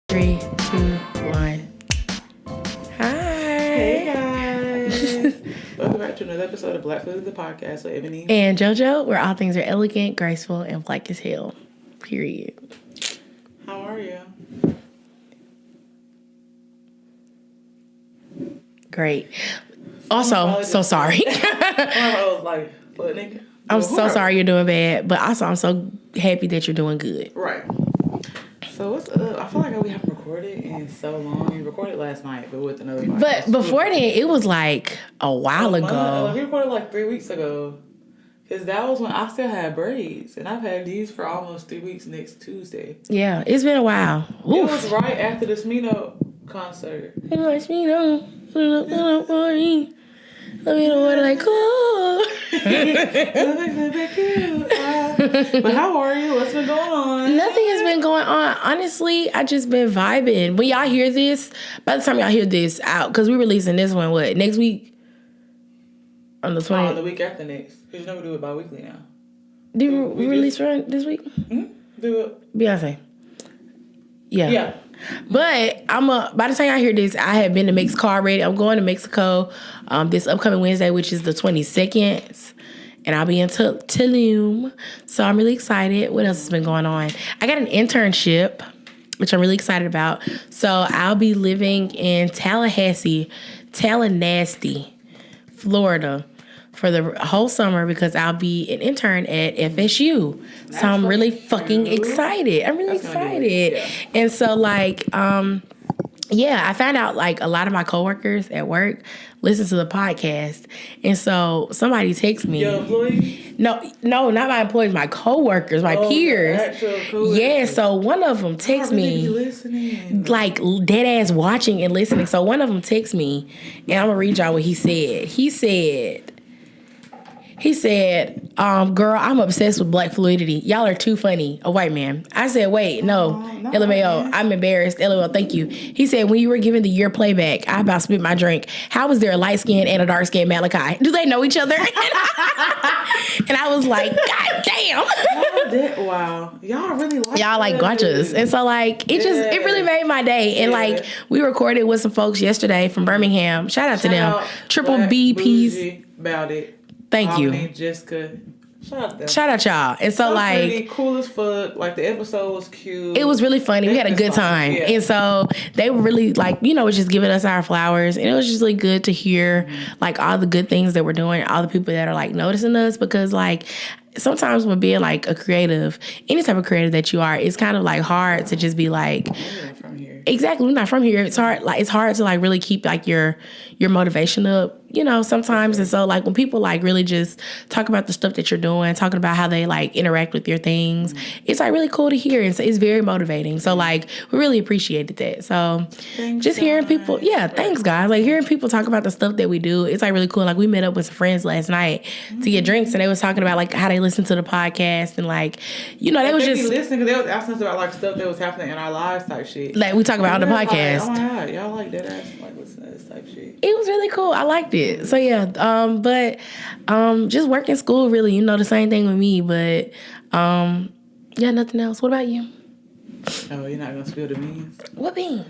3, 2, 1. Hi. Hey guys. Welcome back to another episode of Black Fluidity, the podcast with Ebony and JoJo, where all things are elegant, graceful, and black as hell. Period. How are you? Great. Also, so sorry. I was like, what, nigga? I'm so sorry you're doing bad, but also I'm so happy that you're doing good. Right. So what's up? I feel like we haven't recorded in so long. We recorded last night, but with another podcast. But before then, it was like a while ago. We recorded like 3 weeks ago. Because that was when I still had braids. And I've had these for almost 3 weeks next Tuesday. Yeah, it's been a while. Oof. It was right after the Smino concert. It was Smino. Let me know what I cool. But how are you? What's been going on? Nothing has been going on. Honestly, I just been vibing. When y'all hear this, by the time y'all hear this out, because we're releasing this one, what, next week? On the 20th? The week after next. Because you know we do it bi-weekly now. Do we release run this week? Mm-hmm. Do it. Beyonce. Yeah. But by the time I hear this, I have been to Mexico already. I'm going to Mexico this upcoming Wednesday, which is the 22nd. And I'll be in Tulum. So I'm really excited. What else has been going on? I got an internship, which I'm really excited about. So I'll be living in Tallahassee, Florida for the whole summer because I'll be an intern at FSU. So I'm really fucking excited. I'm really excited. Yeah. And so like, I found out like a lot of my coworkers at work listen to the podcast. And so somebody texts me. Your employees? No, not my employees, my coworkers, my peers. Yeah, so one of them texts me. Like dead ass watching and listening. So one of them texts me, and I'm gonna read y'all what he said. He said, girl, I'm obsessed with Black Fluidity. Y'all are too funny. A white man. I said, wait, no. LMAO, I'm embarrassed. LOL, thank you. He said, when you were giving the year playback, I about spit my drink. How is there a light skin and a dark skin Malachi? Do they know each other? And I was like, God damn. Wow. Y'all really like y'all like guachas. And so like, it really made my day. And like, we recorded with some folks yesterday from Birmingham. Shout out to them. Triple BPs. About it. Thank you. Jessica. Shout out y'all. And so like pretty cool as fuck. Like the episode was cute. It was really funny. We had a good time. Yeah. And so they were really like, was just giving us our flowers. And it was just really good to hear like all the good things that we're doing, all the people that are like noticing us because like sometimes when being like a creative, any type of creative that you are, it's kind of like hard to just be like exactly, we're not from here. It's hard to like really keep like your motivation up, sometimes. And so like when people like really just talk about the stuff that you're doing, talking about how they like interact with your things, it's like really cool to hear. And so it's very motivating. So like we really appreciated that. So just hearing people, thanks guys. Like hearing people talk about the stuff that we do, it's like really cool. Like we met up with some friends last night to get drinks and they was talking about like how they listen to the podcast and like, they was just listening because they was asking us about like stuff that was happening in our lives type shit. Like we talk about on the podcast. Like, oh my God, y'all like that ass like listen to this type shit. It was really cool. I liked it. So yeah, but just working school really, the same thing with me. But nothing else. What about you? Oh, you're not gonna spill the beans? What beans?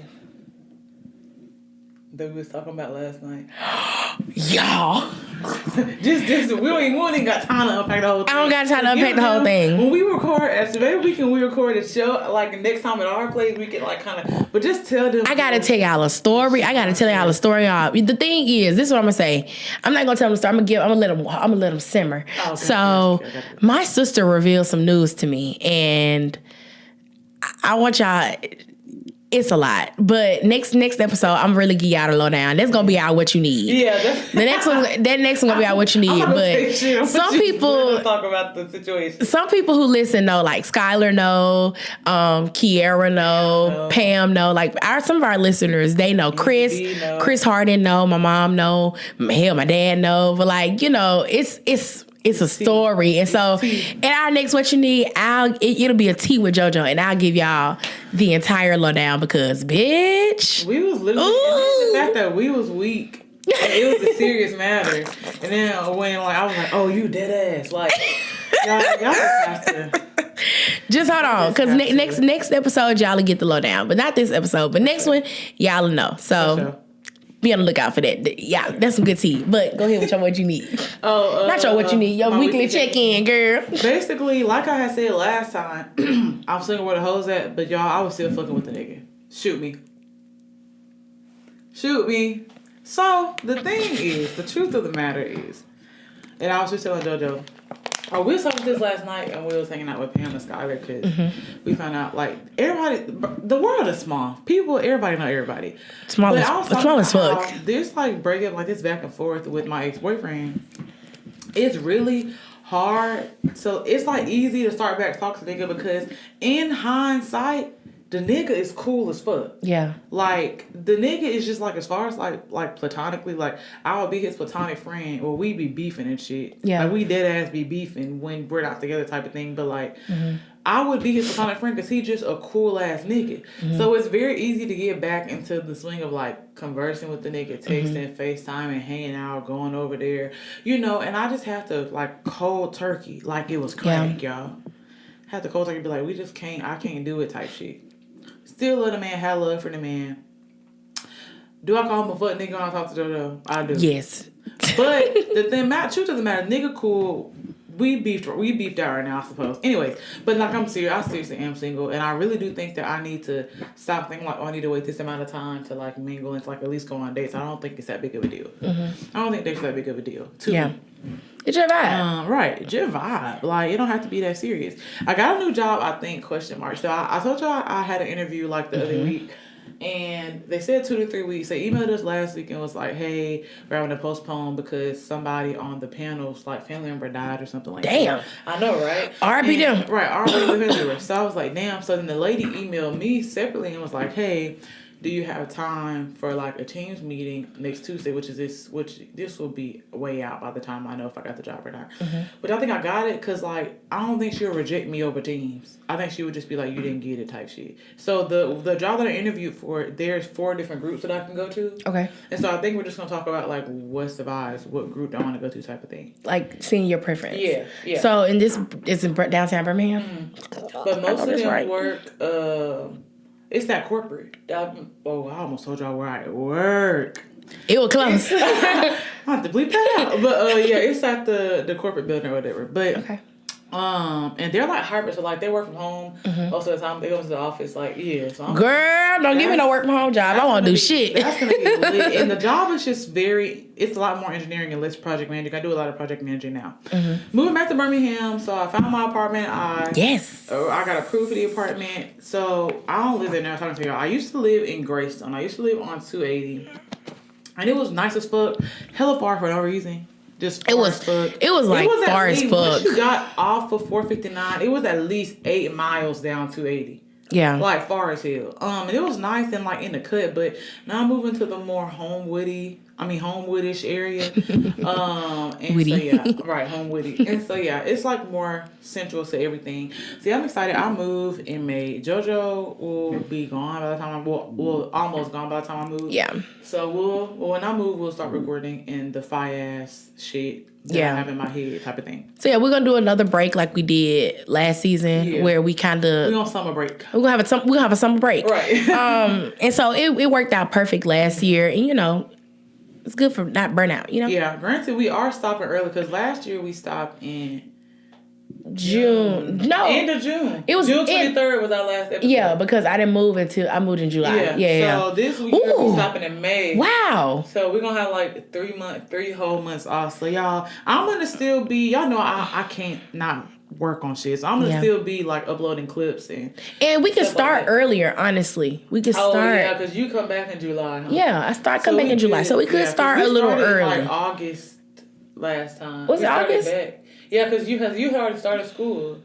That we was talking about last night. Y'all. just we don't even got time to unpack the whole thing. I don't got time to unpack the whole thing. When we record, maybe we record a show, like next time at our place, we can like kind of, but just tell them. I gotta tell y'all a story. The thing is, this is what I'm gonna say. I'm not gonna tell them the story. I'm gonna let them simmer. Oh, okay. So my sister revealed some news to me, and I want y'all. It's a lot, but next episode, I'm really give y'all the lowdown. That's gonna be out what you need. Yeah, the next one gonna be out what you need. But some people talk about the situation. Some people who listen know, like Skylar know, Kiara know, Pam know. Like some of our listeners, they know. Chris Harden know. My mom know. Hell, my dad know. But like it's a story. And so in our next What You Need, it'll be a tea with JoJo, and I'll give y'all the entire lowdown because, bitch. We was literally, the fact that we was weak, it was a serious matter. And then when like I was like, oh, you dead ass. Like, y'all just have to. Just hold on, because next episode y'all will get the lowdown, but not this episode. But next one, y'all will know. So be on the lookout for that. Yeah, that's some good tea. But go ahead with your what you need. Not your what you need. Your weekly check-in, girl. Basically, like I had said last time, I'm single where the hoes at, but y'all, I was still fucking with the nigga. Shoot me. So the thing is, the truth of the matter is, and I was just telling JoJo, we was talking this last night, and we was hanging out with Pam and Skylar because we found out, like, everybody, the world is small. Everybody know everybody. Small as fuck. There's, like, breakup, like, this back and forth with my ex-boyfriend. It's really hard. So it's, like, easy to start back talking to nigga because in hindsight, the nigga is cool as fuck. Yeah. Like, the nigga is just, like, as far as, like platonically, like, I would be his platonic friend, or we be beefing and shit. Yeah. Like, we dead ass be beefing when we're not together type of thing. But, like, I would be his platonic friend because he's just a cool ass nigga. So it's very easy to get back into the swing of, like, conversing with the nigga, texting, FaceTime, and hanging out, going over there. You know, and I just have to, like, cold turkey, like it was crack, y'all. Have to cold turkey be like, I can't do it type shit. Still love the man, have love for the man. Do I call him a fuck nigga when I talk to JoJo? I do. Yes. But the truth of the matter, nigga cool. We beefed out right now, I suppose. Anyways, but like I seriously am single, and I really do think that I need to stop thinking like, I need to wait this amount of time to like mingle and to, like at least go on dates. I don't think it's that big of a deal. I don't think dates that big of a deal. It's your vibe. Right. It's your vibe. Like, it don't have to be that serious. I got a new job, I think, ? So I told y'all I had an interview like the other week. And they said 2 to 3 weeks. They emailed us last week and was like, hey, we're having to postpone because somebody on the panel's like family member died or something like that. Damn. I know, right? R.I.P. them. Right. R.I.P. them. So I was like, damn. So then the lady emailed me separately and was like, hey, do you have time for like a Teams meeting next Tuesday, which this will be way out by the time I know if I got the job or not. But I think I got it because like I don't think she'll reject me over Teams. I think she would just be like, you didn't get it type shit. So the job that I interviewed for, there's 4 different groups that I can go to. Okay. And so I think we're just gonna talk about like what's the vibes, what group do I want to go to type of thing. Like seeing your preference. Yeah. So in this is in downtown Birmingham. But most of them work. It's that corporate. I almost told y'all where I work. It was close. I have to bleep that out. But it's at the corporate building or whatever. But okay. And they're like hybrid, so like they work from home most of the time. They go to the office, like So girl, don't give me no work from home job. I won't do shit. That's gonna be lit. And the job is just it's a lot more engineering and less project managing. I do a lot of project managing now. Moving back to Birmingham, so I found my apartment. I got approved for the apartment, so I don't live there now. I'm talking to y'all. I used to live in Greystone. I used to live on 280, and it was nice as fuck. Hella far for no reason. It was like far as fuck. Once you got off of 459, it was at least 8 miles down 280. Yeah. Like far as hell. And it was nice and like in the cut, but now I'm moving to the more Homewoodish area. And Woody. Homewoody. And so it's like more central to everything. See, I'm excited. I move in May. JoJo will be gone by the time almost gone by the time I move. Yeah. So when I move, we'll start recording in the ass shit that I have in my head type of thing. So we're gonna do another break like we did last season where we we're on summer break. We're gonna have a summer break. Right. And so it worked out perfect last year, and it's good for not burnout, Yeah, granted, we are stopping early because last year we stopped in June. No, end of June. It was June 23rd was our last episode. Yeah, because I moved in July. Yeah. So this week we're stopping in May. Wow. So we're gonna have like 3 whole months off. So y'all, I'm gonna still be. Y'all know I can't not work on shit. So I'm gonna still be like uploading clips and we can start earlier. Honestly, we can start. Oh yeah, because you come back in July. Huh? Yeah, I come back in July, so we could start a little early. Like August last time. Was it August? Back. Yeah, because you had already started school.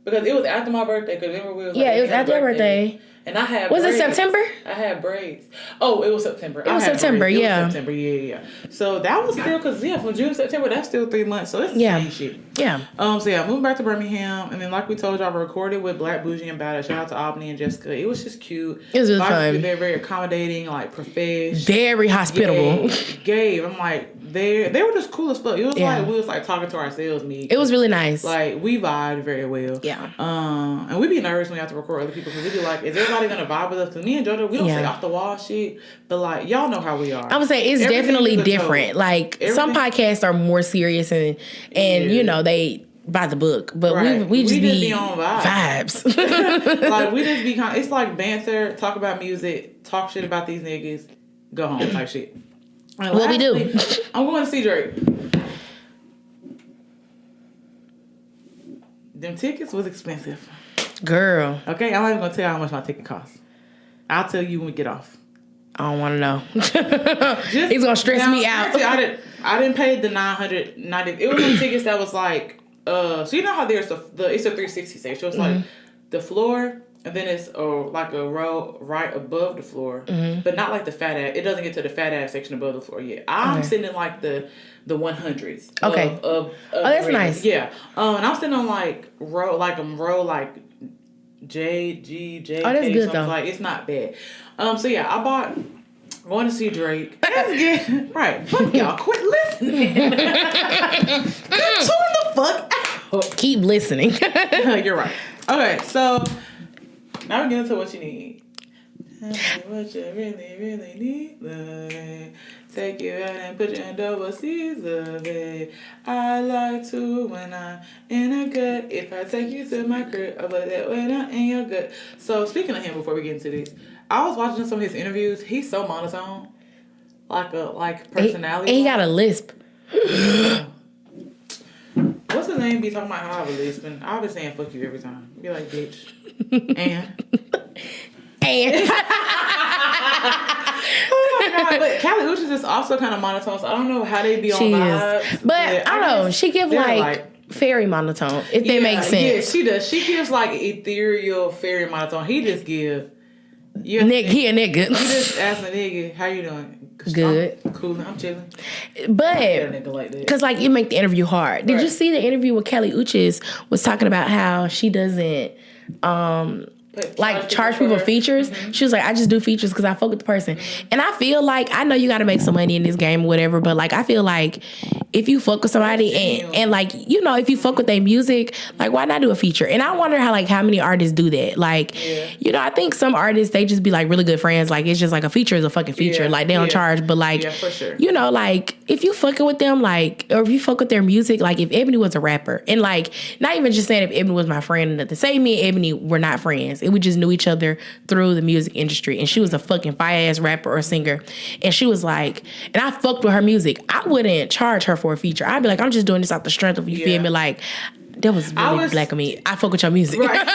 Because it was after my birthday. Because remember we was it was after your birthday. And I had braids. Was it September? I had braids. Oh, it was September. It was September, yeah. So that was still, because from June to September, that's still 3 months. So it's the same shit. Yeah. Moving back to Birmingham. And then like we told y'all, I recorded with Black Bougie and Bada. Shout out to Albany and Jessica. It was just cute. It was really fun. They're very accommodating, like professional. Very hospitable. Gabe. I'm like, they were just cool as fuck. It was like we was like talking to ourselves. It was really nice. Like we vibed very well. Yeah. And we be nervous when we have to record other people because we be like, is everybody gonna vibe with us? Because me and JoJo, we don't say off the wall shit, but like y'all know how we are. I would say it's definitely different. Like some podcasts are more serious and you know they by the book, but we just be on vibes. Like we just be it's like banter, talk about music, talk shit about these niggas, go home type shit. And what we do? I'm going to see Drake. Them tickets was expensive. Girl. Okay, I'm not even going to tell you how much my ticket costs. I'll tell you when we get off. I don't want to know. It's going to stress me out. I didn't pay the $990. It was some tickets that was like, so you know how there's it's a 360 stage. So it's like the floor, and then it's like a row right above the floor, but not like the fat ass. It doesn't get to the fat ass section above the floor yet. I'm sitting in like the 100s. Okay. That's nice. Yeah. And I'm sitting on like row J, G, J. Oh, that's K, good so though. Like it's not bad. So yeah, I bought. Going to see Drake. That's good. Right. Fuck y'all. Quit listening. Tune the fuck out. Keep listening. You're right. Okay, so now we're getting to what you need. What you really, really need, love. Take you out and put you in double C's, love. I like to when I'm in a gut. If I take you to my crib, I'll put that way down in your gut. So speaking of him, before we get into this, I was watching some of his interviews. He's so monotone, like personality. He got a lisp. What's his name? Be talking about how I have a lisp, and I'll be saying "fuck you" every time. Be like, bitch, and. Oh my god! But Callie Uchis is also kind of monotone, so I don't know how they be on vibes. But I don't know. She gives like fairy monotone, if that makes sense. Yeah, she does. She gives like ethereal fairy monotone. He just gives. He a nigga. You just ask a nigga, how you doing? Good. I'm cool. I'm chilling. But because like it make the interview hard. Did you see the interview with Kelly Uchis was talking about how she doesn't charge people features? Mm-hmm. She was like, I just do features because I fuck with the person. Mm-hmm. And I feel like, I know you got to make some money in this game or whatever, but like I feel like if you fuck with somebody and like, you know, if you fuck with their music, like why not do a feature? And I wonder how many artists do that. Like, you know, I think some artists, they just be like really good friends. Like it's just like a feature is a fucking feature. Like they don't charge, but like, for sure. You know, like if you fucking with them, like, or if you fuck with their music, like if Ebony was a rapper and like, not even just saying if Ebony was my friend or nothing, say me and Ebony were not friends. We just knew each other through the music industry, and she was a fucking fire-ass rapper or singer, and she was like, and I fucked with her music. I wouldn't charge her for a feature. I'd be like, I'm just doing this off the strength of, you feel me? Like, that was really black of me. I fuck with your music. Right.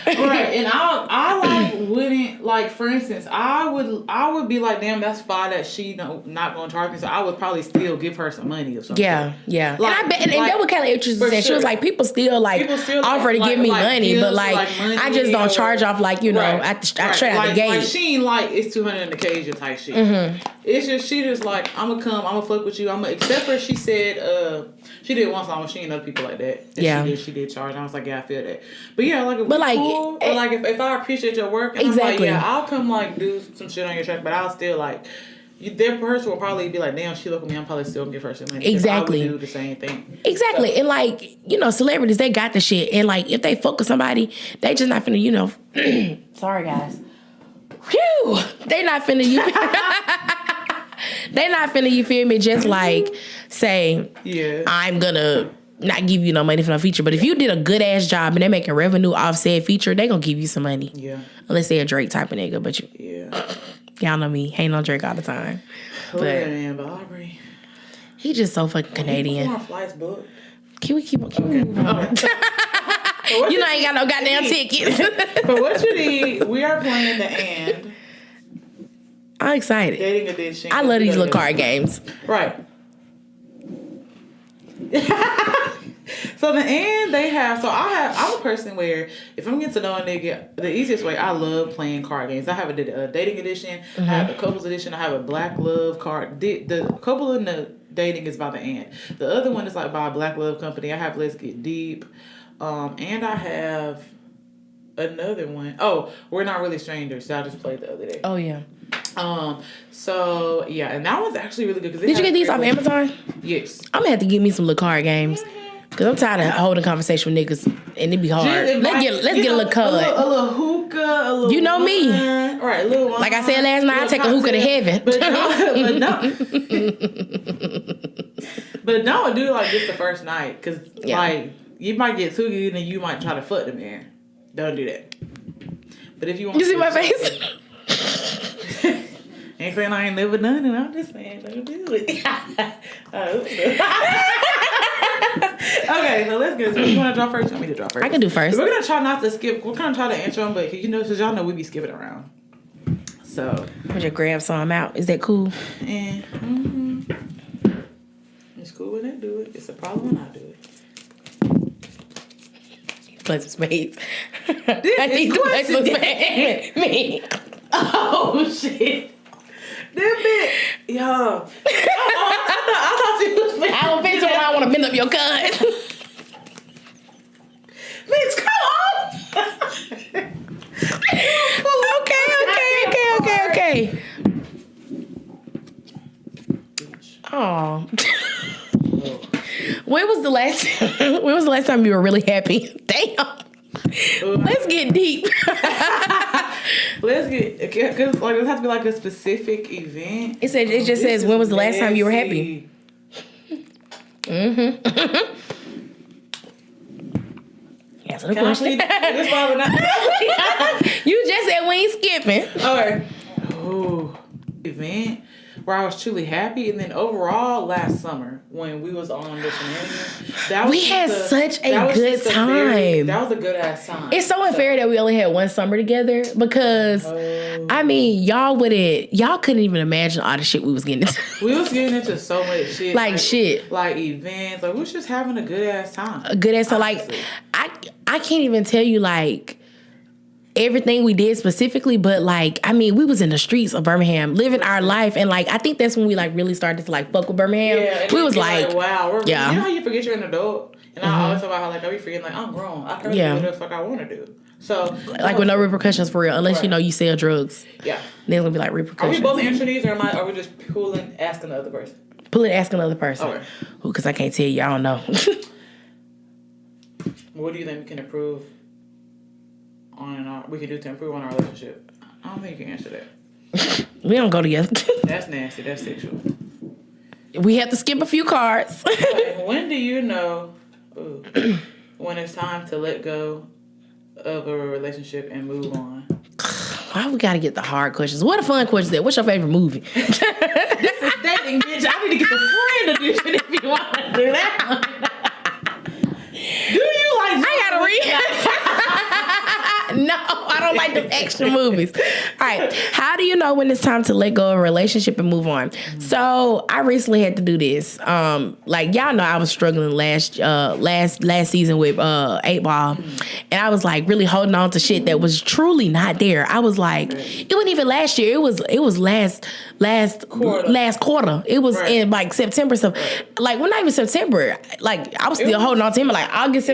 Right. And I like wouldn't, like, for instance, I would be like, damn, that's fine that she not gonna charge me, so I would probably still give her some money or something. Yeah. Like, and I bet, and that what Kelly Uchis said. Sure. She was like, people still offer to give me money, but like money, I just don't charge off, like, you know, straight out the gate. Like she ain't like it's 200 in the occasion type shit. Mm-hmm. It's just she just like, I'm gonna fuck with you. Except for she said she did one song when she ain't know people like that. And she did charge. I was like, yeah, I feel that. But yeah, like, cool, or like if I appreciate your work, and exactly. I'm like, yeah, I'll come like do some shit on your track, but I'll still like, their person will probably be like, damn, she look at me, I'm probably still gonna give her some money. Exactly. I would do the same thing. Exactly. So. And like, you know, celebrities, they got the shit. And like, if they fuck with somebody, they just not finna, you know, sorry guys. Whew. They not finna, they not finna, you feel me, just like say, I'm gonna not give you no money for no feature. But if you did a good ass job and they making revenue off said feature, they gonna give you some money. Yeah. Unless they a Drake type of nigga, but y'all know me, ain't no Drake all the time. But Aubrey. He just so fucking Canadian. More flights booked. Can we keep on? You know I ain't got no goddamn tickets. But what you need, we are playing the end. I'm excited. Dating edition. I love these little card games. Right. So the end they have. So I'm a person where if I'm getting to know a nigga, the easiest way, I love playing card games. I have a dating edition. Mm-hmm. I have a couples edition. I have a black love card. The couple in the dating is by the end. The other one is like by a black love company. I have Let's Get Deep, and I have another one. Oh, We're Not Really Strangers. So I just played the other day. Oh yeah. So yeah, and that one's actually really good. Did you get these off Amazon? Yes. I'm gonna have to get me some little card games. Cause I'm tired of holding conversation with niggas and it be hard. Let's get a little cud. A little hookah, a little you know wine. Me. Right, a little wine. Like I said last night, I take a hookah to heaven. But don't do like this the first night. Cause like you might get too good and you might try to fuck the man. Don't do that. But if you want you see my face? Ain't saying I ain't never done it. I'm just saying don't do it. Okay, so let's get. You want to draw first? You want me to draw first? I can do first. We're gonna try not to skip. We're gonna try to answer them, but because y'all know we be skipping around. So I'm just grab some out. Is that cool? And it's cool when they do it. It's a problem when I do it. Play some spades. I need to play some spades. Me. Oh shit. That bitch, yo. I thought you was. I don't think so. I want to bend up your gun. Bitch, come on. Okay. Oh. When was the last time you were really happy? Damn. Let's get deep. Let's get, because like it has to be like a specific event. It just says when was the last time you were happy? Mm-hmm. Answer the question. You just said we ain't skipping. Okay. Oh, event where I was truly happy, and then overall last summer when we was on the shenanigans, we had such a good time. That was a good ass time. It's so unfair that we only had one summer together because I mean y'all couldn't even imagine all the shit we was getting into. We was getting into so much shit, like shit, like events. Like we was just having a good ass time. A good ass time. Like I can't even tell you like everything we did specifically, but like I mean we was in the streets of Birmingham living our life, and like I think that's when we like really started to like fuck with Birmingham. Yeah, we was like wow, you know how you forget you're an adult, and I always talk about how like I be forgetting like I'm grown, I can do whatever the fuck I want to do. So like with no repercussions for real, unless you sell drugs. Yeah, then it's gonna be like repercussions. Are we both answering these, or are we just asking the other person? Ask another person. Okay. Because I can't tell you, I don't know. What do you think we can improve we can do to improve on our relationship? I don't think you can answer that. We don't go together. That's nasty. That's sexual. We have to skip a few cards. When do you know when it's time to let go of a relationship and move on? Why we gotta get the hard questions? What a fun question. What's your favorite movie? This is dating, bitch. I need to get the friend edition if you want to do that. Do you like? I gotta read. No, I don't like them extra movies. All right. How do you know when it's time to let go of a relationship and move on? Mm-hmm. So I recently had to do this. Like y'all know I was struggling last season with 8 Ball. Mm-hmm. And I was like really holding on to shit that was truly not there. I was like, it wasn't even last year. It was last quarter. It was in like September. So like not even September. Like I was still holding on to him like August,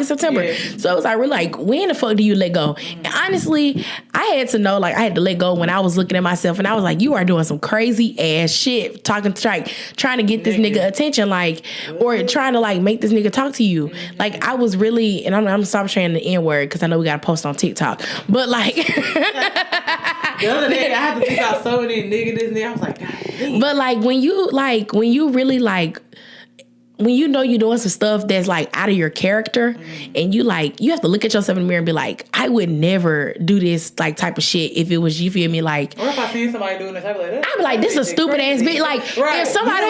September. Yeah. So it was like really like, when the fuck do you let go? And honestly, I had to know, like I had to let go when I was looking at myself and I was like, you are doing some crazy ass shit, trying to get this nigga attention, like, or trying to like make this nigga talk to you. Like I was really, and I'm gonna stop saying the N-word because I know we got to post on TikTok, but like the other day I had to think out so many niggas I was like, God damn. But like when you really like, when you know you're doing some stuff that's like out of your character, and you have to look at yourself in the mirror and be like, I would never do this like type of shit if it was, you feel me, like. Or if I seen somebody doing this, I'd be like, this is a stupid ass bitch. Like if somebody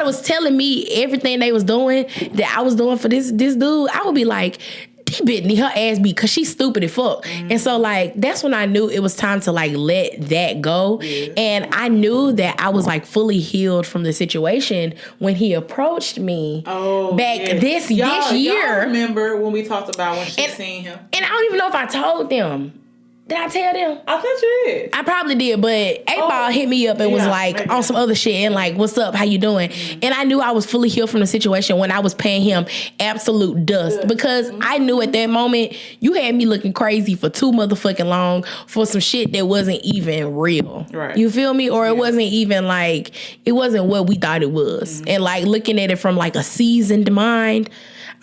was telling me everything they was doing that I was doing for this dude, I would be like, this bitch need her ass beat because she's stupid as fuck. Mm-hmm. And so like that's when I knew it was time to like let that go. Yeah. And I knew that I was like fully healed from the situation when he approached me this year. Y'all remember when we talked about when she seen him? And I don't even know if I told them. Did I tell them? I thought you did. I probably did, but 8Ball hit me up and was like on some other shit and like, what's up? How you doing? Mm-hmm. And I knew I was fully healed from the situation when I was paying him absolute dust because I knew at that moment you had me looking crazy for too motherfucking long for some shit that wasn't even real. Right. You feel me? Or it wasn't even like, it wasn't what we thought it was. Mm-hmm. And like looking at it from like a seasoned mind,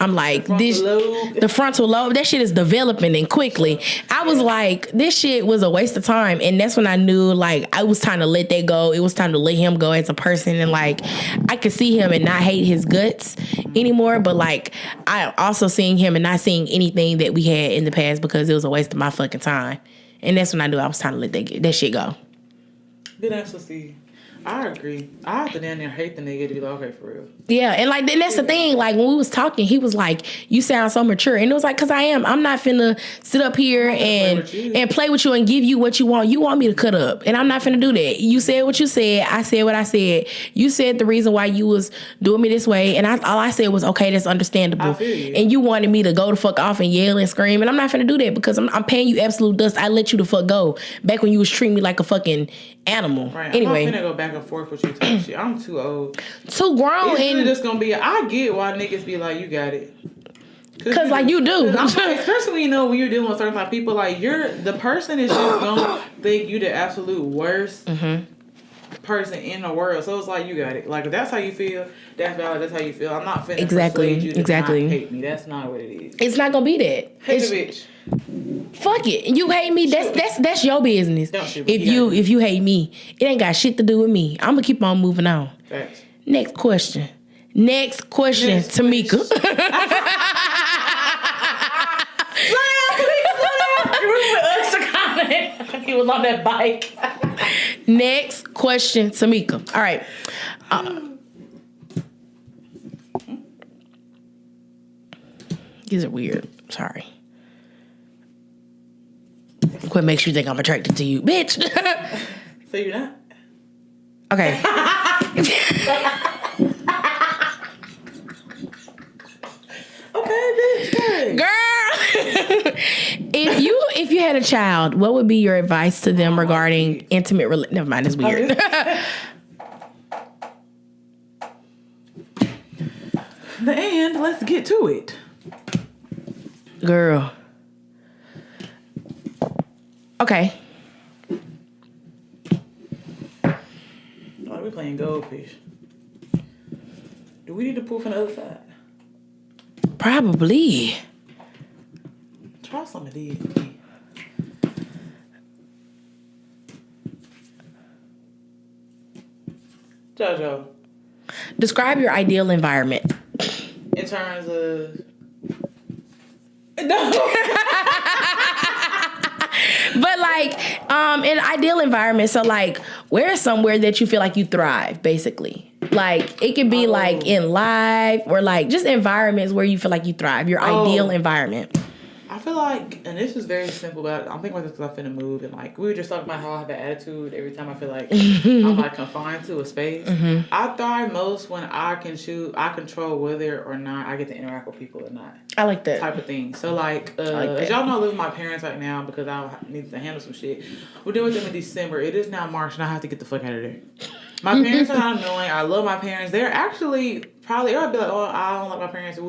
I'm like, the frontal lobe, that shit is developing and quickly. I was like, this shit was a waste of time. And that's when I knew, like, I was time to let that go. It was time to let him go as a person. And, like, I could see him and not hate his guts anymore. But, like, I also seeing him and not seeing anything that we had in the past because it was a waste of my fucking time. And that's when I knew I was time to let that shit go. Good answer, Steve. I agree. I have to damn near hate the nigga to be like, okay, for real. Yeah, and like, and that's the thing. Like, when we was talking, he was like, you sound so mature. And it was like, because I am. I'm not finna sit up here and play with you and give you what you want. You want me to cut up. And I'm not finna do that. You said what you said. I said what I said. You said the reason why you was doing me this way. And all I said was, okay, that's understandable. I feel you. And you wanted me to go the fuck off and yell and scream. And I'm not finna do that because I'm paying you absolute dust. I let you the fuck go back when you was treating me like a fucking animal. Right. Anyway. I'm not finna go back and forth with you type shit. I'm too old. Too grown. It's really just gonna be, I get why niggas be like, you got it. Cause like you do. Especially when you know when you're dealing with certain type of people, like the person is just gonna think you the absolute worst person in the world. So it's like, you got it. Like if that's how you feel, that's valid, that's how you feel. I'm not finna persuade you to not hate me. That's not what it is. It's not gonna be that. Hate the bitch. Fuck it. You hate me, that's your business. If you hate me, it ain't got shit to do with me. I'm gonna keep on moving on. Facts. Next question, Tameka. He was on that bike. Next question, Tameka. All right. These are weird. Sorry. What makes you think I'm attracted to you, bitch? So you're not? Okay. Okay, bitch. Girl. If you had a child, what would be your advice to them regarding intimate never mind, it's weird. And let's get to it. Girl. Okay. Oh, we playing goldfish. Do we need to pull from the other side? Probably. Try some of these. Jojo. Describe your ideal environment. In terms of... But like, in an ideal environment, so like, where's somewhere that you feel like you thrive, basically? Like, it could be like in life or like just environments where you feel like you thrive. Your ideal environment. I feel like, and this is very simple, but I'm thinking about this because I'm finna move, and like we were just talking about how I have an attitude every time I feel like I'm like confined to a space. Mm-hmm. I thrive most when I control whether or not I get to interact with people or not. I like that type of thing. So like, as y'all know, I live with my parents right now because I need to handle some shit. We're dealing with them in December. It is now March, and I have to get the fuck out of there. My parents are not annoying. I love my parents. They're actually probably, everybody be like, oh, I don't like my parents.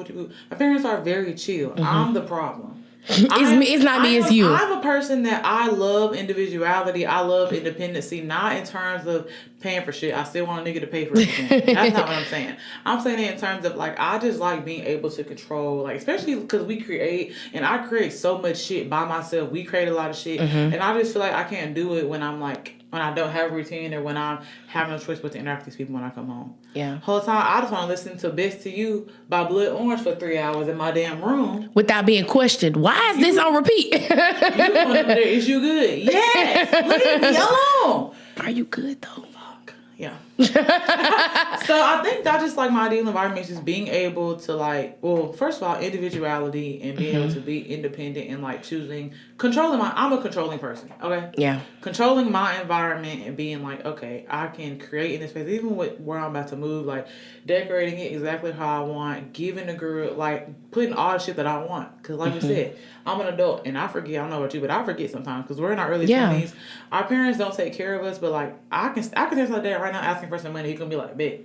My parents are very chill. Mm-hmm. I'm the problem. It's not me, it's you. I'm a person that I love individuality. I love independency, not in terms of paying for shit. I still want a nigga to pay for everything. That's not what I'm saying. I'm saying it in terms of like, I just like being able to control, like, especially because we create, and I create so much shit by myself. We create a lot of shit. Mm-hmm. And I just feel like I can't do it when I'm like, when I don't have a routine or when I'm having no choice but to interact with these people when I come home. Yeah. Whole time, I just want to listen to Best to You by Blood Orange for 3 hours in my damn room. Without being questioned. Why is this on repeat? You going up there, is you good? Yes! Leave me alone! Are you good, though? Fuck. Yeah. So I think that's just like my ideal environment is just being able to like, well, first of all, individuality and being able to be independent and like choosing I'm a controlling person, okay? Yeah. Controlling my environment and being like, okay, I can create in this space, even with where I'm about to move, like decorating it exactly how I want, giving the girl, like putting all the shit that I want. Because like we said, I'm an adult and I forget, I don't know about you, but I forget sometimes because we're in our early 20s. Our parents don't take care of us, but like I can text my dad right now asking for some money. He's going to be like, bitch.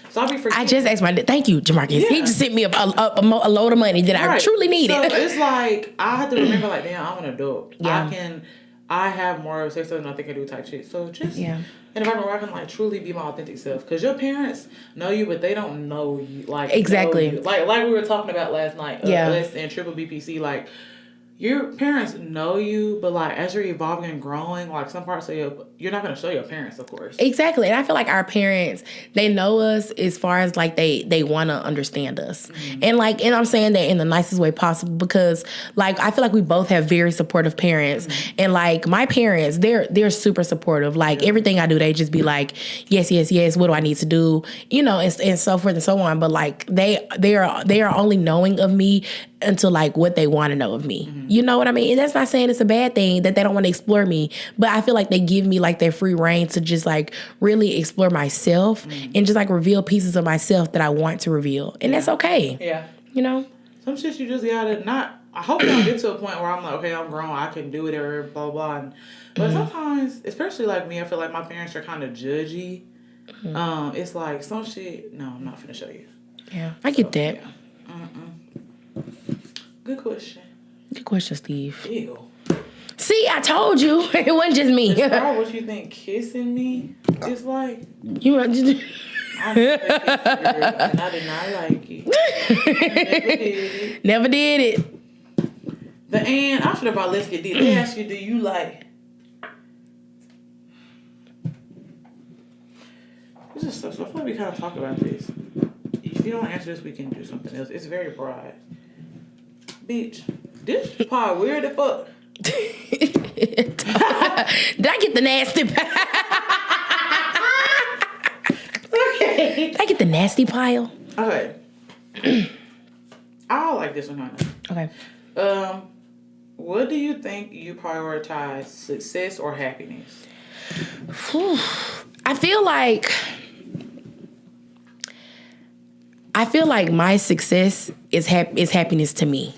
So I'll be forgetting. I just asked my dad. Thank you, Jamarcus. Yeah. He just sent me a load of money that I truly needed. So it's like, I have to remember, like, damn, I'm an adult. Yeah. I have more of a than I think I do type shit. So just an environment where I can, like, truly be my authentic self. Because your parents know you, but they don't know you. Like, exactly. You. Like we were talking about last night. Us and Triple BPC, like, your parents know you, but like as you're evolving and growing, like some parts of you're not going to show your parents, of course. Exactly. And I feel like our parents, they know us as far as like they want to understand us. And I'm saying that in the nicest way possible because like I feel like we both have very supportive parents. And like my parents, they're super supportive. Like everything I do, they just be like, yes, what do I need to do? You know, and so forth and so on. But like they are only knowing of me until like what they want to know of me. You know what I mean? And that's not saying it's a bad thing that they don't want to explore me, but I feel like they give me like their free reign to just like really explore myself and just like reveal pieces of myself that I want to reveal. And that's okay. Yeah. You know? Some shit you just gotta I hope I don't get to a point where I'm like, okay, I'm grown, I can do whatever, blah, blah. But sometimes, especially like me, I feel like my parents are kind of judgy. It's like some shit, no, I'm not finna show you. Yeah, I get that. Yeah. Good question. Good question, Steve. Ew. See, I told you. It wasn't just me. Is that what you think kissing me is like? You know, just... I and I did not like it. Never did it. I should have brought Let's Get Deep. They ask you, do you like... This is stuff, so I feel like we kind of talk about this. If you don't answer this, we can do something else. It's very broad. Bitch, this part weird as fuck. Did I get the nasty pile? Okay. Did I get the nasty pile? Okay. I like this one, honey. Okay. What do you think you prioritize, success or happiness? I feel like my success is happiness to me.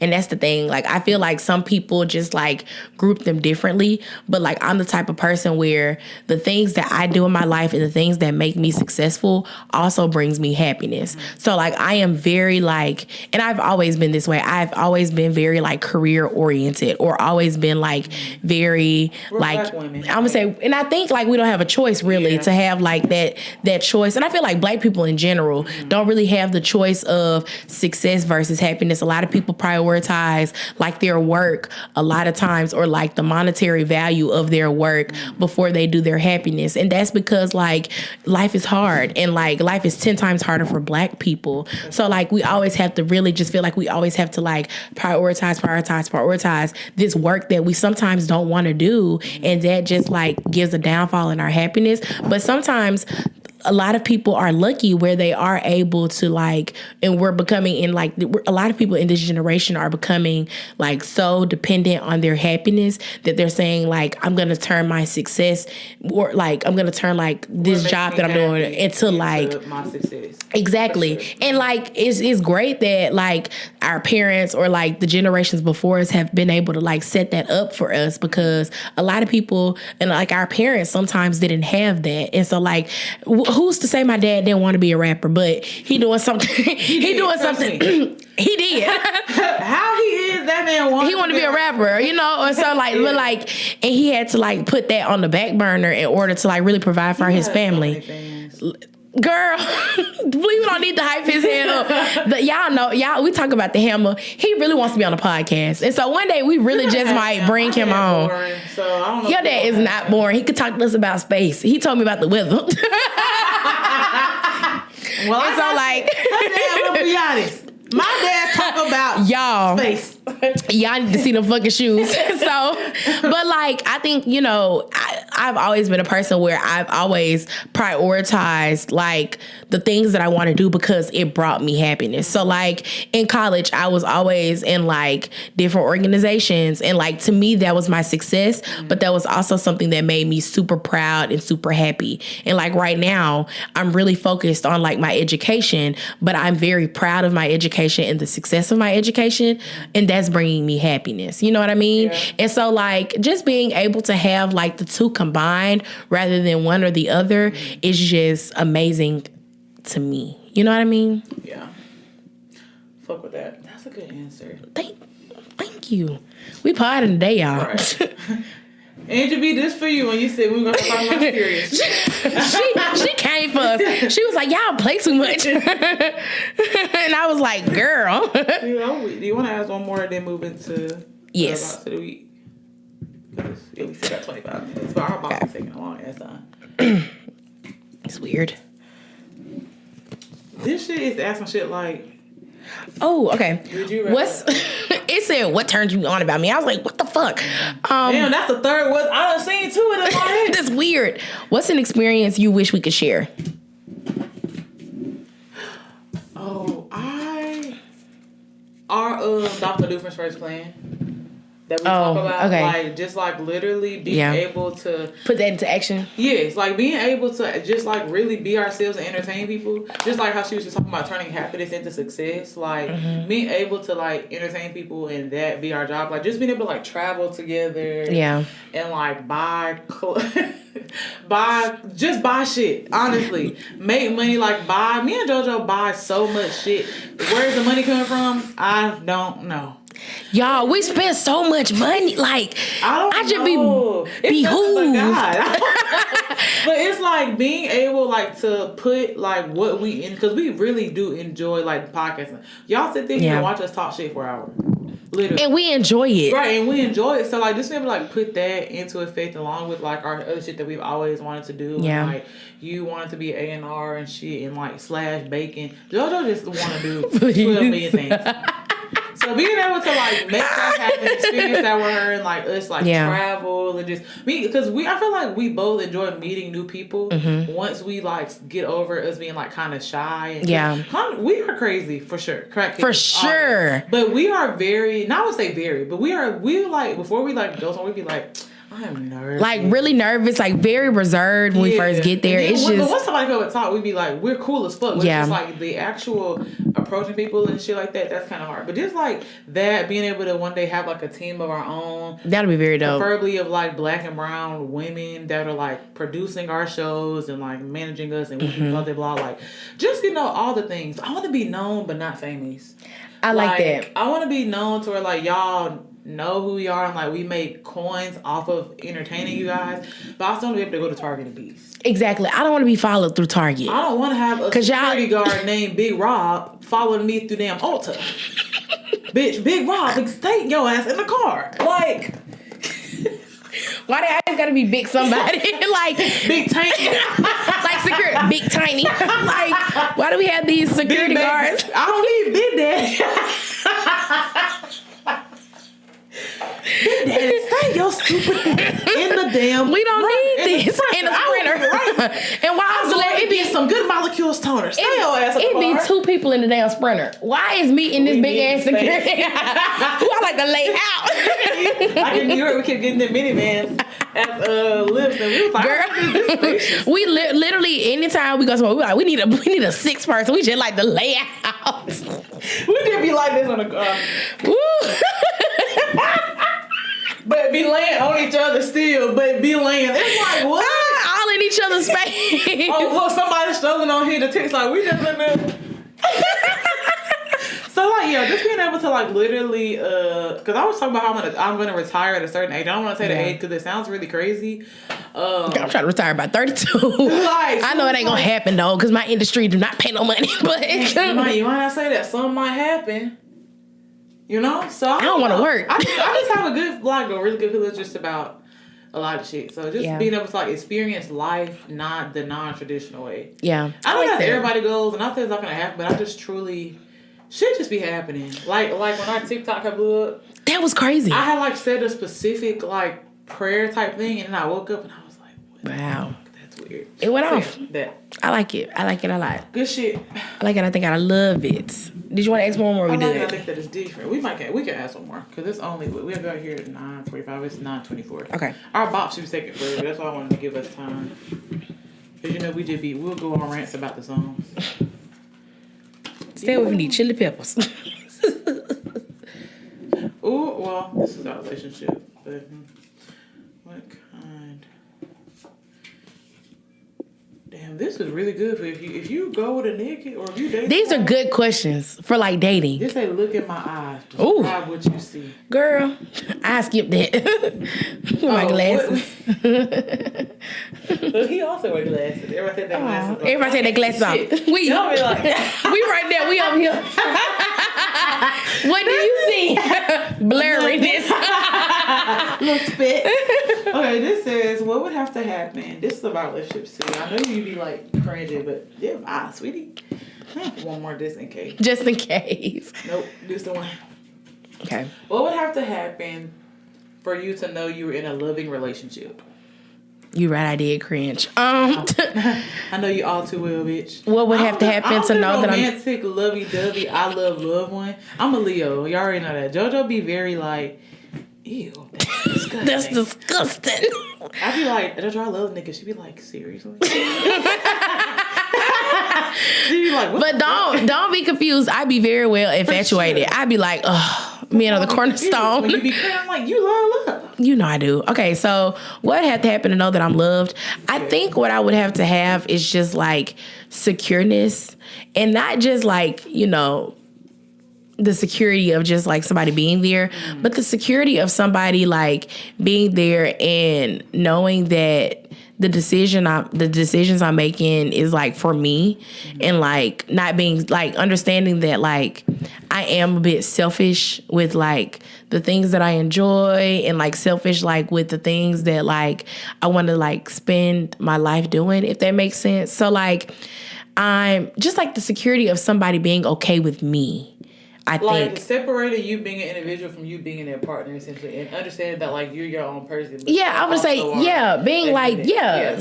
And that's the thing. Like, I feel like some people just like group them differently. But like, I'm the type of person where the things that I do in my life and the things that make me successful also brings me happiness. So like, I am very like, and I've always been this way. I've always been very like career oriented or always been like very We're like, Black women. I'm gonna say, and I think like we don't have a choice really to have like that choice. And I feel like Black people in general don't really have the choice of success versus happiness. A lot of people prioritize like their work a lot of times or like the monetary value of their work before they do their happiness. And that's because like life is hard and like life is 10 times harder for Black people. So like we always have to really just feel like we always have to like prioritize this work that we sometimes don't want to do. And that just like gives a downfall in our happiness. But sometimes a lot of people are lucky where they are able to like, and we're becoming in like, a lot of people in this generation are becoming like so dependent on their happiness that they're saying like, I'm going to turn my success or like, I'm going to turn like this job that I'm doing into like my success. Exactly. Sure. And like, it's great that like our parents or like the generations before us have been able to like set that up for us because a lot of people and like our parents sometimes didn't have that. And so like, who's to say my dad didn't want to be a rapper, but he doing something. he doing something. He did. How he is, that man wants. He want to be a rapper, you know. And so like, but like, and he had to like put that on the back burner in order to like really provide for his family. Girl, we don't need to hype his head up. But we talk about the hammer. He really wants to be on the podcast. And so one day we really just might bring him on. Boring, so I don't know. Your dad is not boring. He could talk to us about space. He told me about the weather. Well, and so like, I'm gonna be honest. My dad talk about y'all space. Y'all need to see them fucking shoes. So, but like, I think, you know, I I've always been a person where I've always prioritized like the things that I want to do because it brought me happiness. So like in college, I was always in like different organizations, and like to me that was my success, but that was also something that made me super proud and super happy. And like right now, I'm really focused on like my education, but I'm very proud of my education and the success of my education, and that's bringing me happiness. You know what I mean? Yeah. And so like just being able to have like the two combined rather than one or the other is just amazing to me. You know what I mean? Yeah. Fuck with that. That's a good answer. Thank you. We potting today, y'all. Right. Angel B, this for you when you said we were going to talk about serious. she came for us. She was like, y'all play too much. And I was like, girl. Do you want to ask one more and then move into yes. To the week? Yeah, we still got 25 minutes, but our boss is taking a long ass time. It's weird. This shit is asking shit like, oh, okay. Did you it said, what turned you on about me? I was like, what the fuck? Damn, that's the third one. I done seen two of them in my head. That's weird. What's an experience you wish we could share? Oh, our Dr. Doofen's first plan that we talk about, okay. Like just like literally being able to put that into action. Yes, like being able to just like really be ourselves and entertain people. Just like how she was just talking about turning happiness into success. Like being able to like entertain people and that be our job. Like just being able to like travel together. Yeah. And like buy shit. Honestly, make money. Like me and JoJo buy so much shit. Where's the money coming from? I don't know. Y'all, we spend so much money. Like, I just be behooved. But it's like being able like to put like what we in, because we really do enjoy like podcasting. Y'all sit there and watch us talk shit for an hour. Literally. And we enjoy it. Right, and we enjoy it. So like just maybe like put that into effect along with like our other shit that we've always wanted to do. Yeah. And, like you wanted to be A&R and shit and like / bacon. JoJo just want to do 12 million things. So being able to like make that happen, experience that with her, and like us like travel and just because I feel like we both enjoy meeting new people. Once we like get over us being like kind of shy, and we are crazy for sure, correct? For sure, but we are very, not to say very, but we like before we like go somewhere, we be like, I'm nervous. Like really nervous, like very reserved when we first get there. It's just, but once somebody come and talk, we be like, we're cool as fuck. But it's just like the actual approaching people and shit like that, that's kind of hard. But just like that, being able to one day have like a team of our own. That'll be very dope. Preferably of like black and brown women that are like producing our shows and like managing us and blah, blah, blah. Like just, all the things. I want to be known but not famous. I like that. I want to be known to where like y'all know who we are and like we make coins off of entertaining you guys, but I also want to be able to go to Target and Beast. Exactly. I don't want to be followed through Target. I don't want to have a security guard named Big Rob following me through damn Ulta. Bitch, Big Rob, stay your ass in the car. Like, why they always gotta be big somebody? Like Big Tiny. Like security, Big Tiny. Like, why do we have these security guards? I don't need Big Daddy. Big Daddy, stay your stupid ass in the damn. We don't need this in a sprinter. And why else it be some good molecules toner? Stay your ass. It be two people in the damn sprinter. Why is me in this big ass security? Who I like to lay out. Like in New York, we kept getting the minivans as lifts, and we was like, girl, we literally anytime we go somewhere, we like we need a 6 person. We just like to lay out. We did be like this on the car. But be laying on each other still, but be laying. It's like, what? All in each other's face. Oh, look, somebody's struggling on here to text, like, we just in there. So, like, just being able to, like, literally, because I was talking about how I'm gonna retire at a certain age. I don't want to say the age because it sounds really crazy. I'm trying to retire by 32. I know it ain't gonna happen, though, because my industry do not pay no money. But you might not say that. Something might happen. So I don't want to work. I just have a really good feeling just about a lot of shit. So just being able to like experience life, not the non-traditional way. Yeah, I know that's everybody goes, and not that it's not gonna happen, but I just truly shit just be happening. Like when our TikTok blew up, that was crazy. I had like said a specific like prayer type thing, and then I woke up and I was like, Wow. That's weird. It went off. That. I like it. I like it a lot. Good shit. I like it. I think I love it. Did you want to ask one more? We did. I think that it's different. We can ask one more because it's only we got here at 9:45. It's 9:24. Okay. Our box was taking forever. That's why I wanted to give us time. Because we'll go on rants about the songs. Stay with me, chili peppers. Ooh, well, this is our relationship. But what kind? Damn, this is really good for if you go with a nigga or if you date. These are good questions for like dating. Just say, look in my eyes. Ooh. Describe what you see. Girl, I skipped that. With my glasses. Look, he also wears glasses. Everybody said their glasses on. Everybody said their glasses on. We right there. We up here. What do you see? Blurriness. Little spit. Okay, this says, what would have to happen? This is about relationships too. I know you be like cringing, but yeah, sweetie. One more just in case. Just in case. Nope, this the one. Okay. What would have to happen for you to know you were in a loving relationship? You right, I did cringe. I know you all too well, bitch. What would have to happen to know that I'm romantic, lovey-dovey, I love loved one? I'm a Leo. You already know that. JoJo be very like, ew, that's disgusting. That's disgusting. I be like, JoJo, I love niggas. She be like, seriously? She be like, what? But don't be confused. I be very well infatuated. Sure. I be like, oh, man, the cornerstone. When you be crying, I'm like, you love. You know I do. Okay, so what would have to happen to know that I'm loved? I think what I would have to have is just like secureness, and not just like, you know, the security of just like somebody being there, but the security of somebody like being there and knowing that the decisions I'm making is like for me, and like not being like understanding that like I am a bit selfish with like the things that I enjoy, and like selfish like with the things that like I want to like spend my life doing, if that makes sense. So like I'm just like the security of somebody being okay with me. I think separating you being an individual from you being in their partner, essentially, and understanding that like you're your own person. Yeah, I would say being like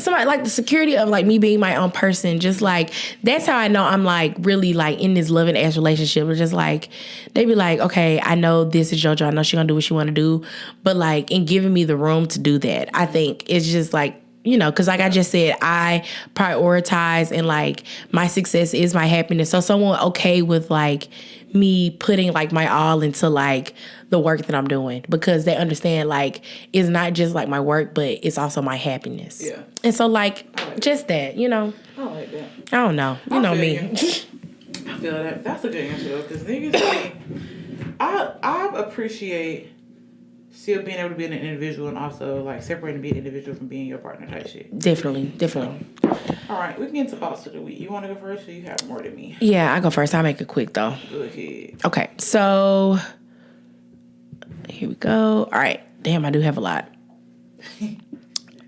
somebody like the security of like me being my own person. Just like that's how I know I'm like really like in this loving ass relationship. Or just like they be like, okay, I know this is JoJo. I know she gonna do what she want to do, but like in giving me the room to do that, I think it's just like. You know, because like I just said, I prioritize and like my success is my happiness. So someone okay with like me putting like my all into like the work that I'm doing, because they understand like it's not just like my work, but it's also my happiness. Yeah. And so like just that, you know. I like that. I don't know. You know me. I feel that. That's a good answer though, because niggas say, I appreciate still being able to be an individual and also like separating being an individual from being your partner type shit. Definitely. All right, we can get into thoughts of the week. You want to go first, or you have more than me? Yeah, I go first. I'll make it quick though. Go ahead. Okay, so here we go. All right, damn, I do have a lot.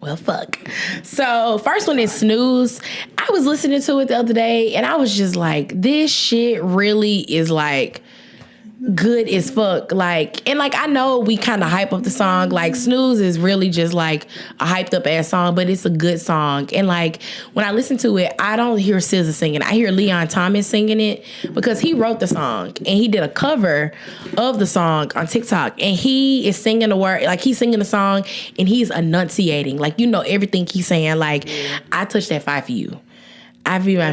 Well, fuck. So first one is Snooze. I was listening to it the other day, and I was just like, this shit really is like good as fuck. Like, and like I know we kind of hype up the song. Like Snooze is really just like a hyped up ass song, but it's a good song. And like when I listen to it, I don't hear SZA singing. I hear Leon Thomas singing it, because he wrote the song and he did a cover of the song on TikTok, and he is singing the word, like he's singing the song and he's enunciating, like, you know, everything he's saying. Like, I touched that 5 for you. I feel my I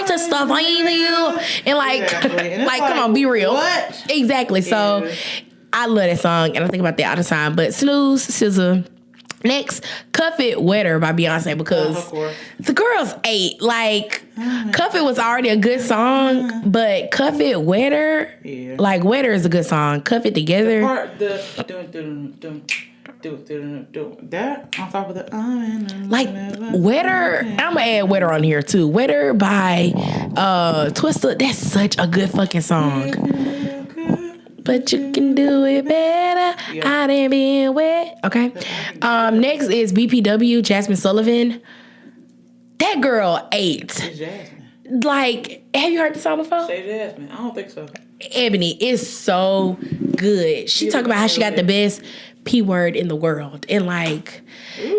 just stuff I you, and like come on, be real. What? Exactly. So I love that song and I think about that all the time. But Snooze, SZA. Next, Cuff It Wetter by Beyonce, because the girls ate. Like, Cuff It was already a good song, but Cuff It Wetter, like Wetter is a good song. Cuff It Together. That on top of the like Wetter, I'm gonna add Wetter on here too. Wetter by Twista. That's such a good fucking song. But you can do it better. I didn't be wet. Okay. Next is BPW, Jasmine Sullivan. That girl ate. Jasmine. Like, have you heard the song before? Say Jasmine. I don't think so. Ebony is so good. She talk about how she got the best P word in the world, and like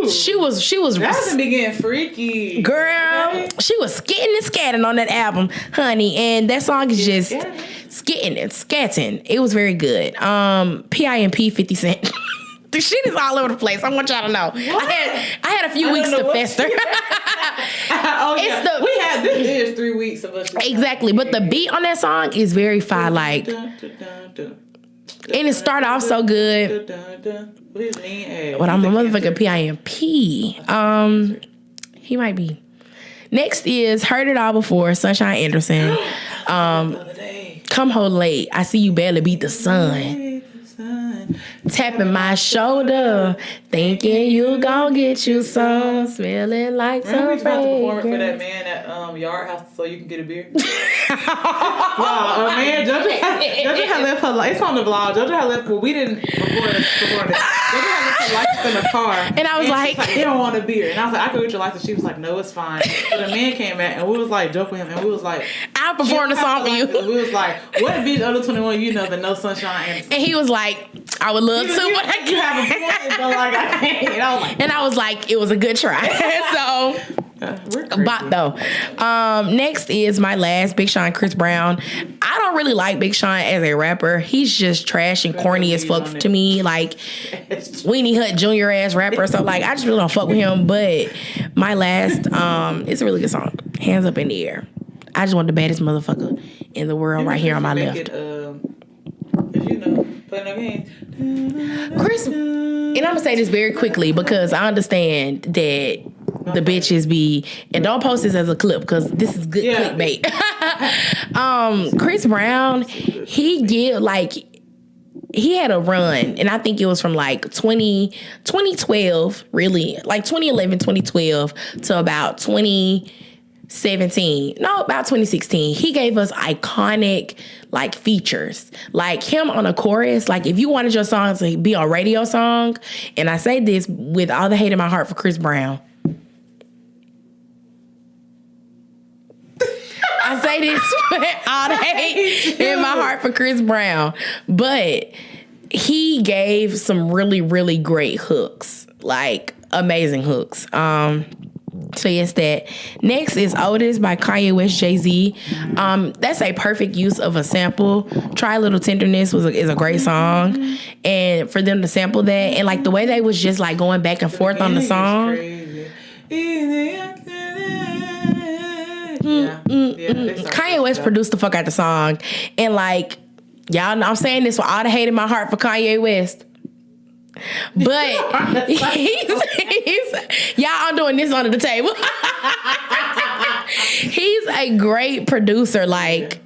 she was that's be getting freaky, girl. Okay. She was skitting and scatting on that album, honey, and that song is just skitting and scatting. It was very good. PIMP 50 Cent. The shit is all over the place. I want y'all to know. I had a few weeks to fester. We had this is 3 weeks of us. Exactly, but the beat on that song is very fire, like, and it started off so good. But I'm a motherfucking PIMP. He might be. Next is Heard It All Before, Sunshine Anderson. Come Home Late. I See You Barely Beat the Sun. Tapping my shoulder, thinking you gon' get you some, smelling like some fragrance. Remember we tried to perform for that man at Yard House so you can get a beer? Man, JoJo had left her lights. It's on the vlog. JoJo had left, well, we didn't record it. JoJo had left her lights in the car. And I was like, they don't want a beer. And I was like, I could get your lights. And she was like, no, it's fine. So the man came back and we was like, joking with him. And we was like, I'll perform the song for you. We was like, what bitch other 21 you know that no Sunshine Anderson? And he was like, I would love to, but I can't. You have a point, but like, I can't. And I was like, it was a good try. So, but though. Next is my last, Big Sean, Chris Brown. I don't really like Big Sean as a rapper. He's just trash and corny as fuck to me. Like, Weenie Hut Jr. ass rapper. So, like, I just really don't fuck with him. But my last, it's a really good song. Hands Up in the Air. I just want the baddest motherfucker in the world right here on my left. Play no games. Chris, and I'm gonna say this very quickly because I understand that the bitches be, and don't post this as a clip because this is good clickbait. Chris Brown, he had a run, and I think it was from like 2012, really, like 2011, 2012 to about 2016. He gave us iconic like features, like him on a chorus. Like if you wanted your song to be a radio song, and I say this with all the hate in my heart for Chris Brown. I say this with all the hate in my heart for Chris Brown, but he gave some really, really great hooks, like amazing hooks. So yes, that. Next is Otis by Kanye West, Jay-Z. That's a perfect use of a sample. Try a Little Tenderness is a great song, and for them to sample that, and like the way they was just like going back and forth on the song. Kanye West produced the fuck out the song, and like y'all know I'm saying this with all the hate in my heart for Kanye West. But he's y'all, I'm doing this under the table. He's a great producer, like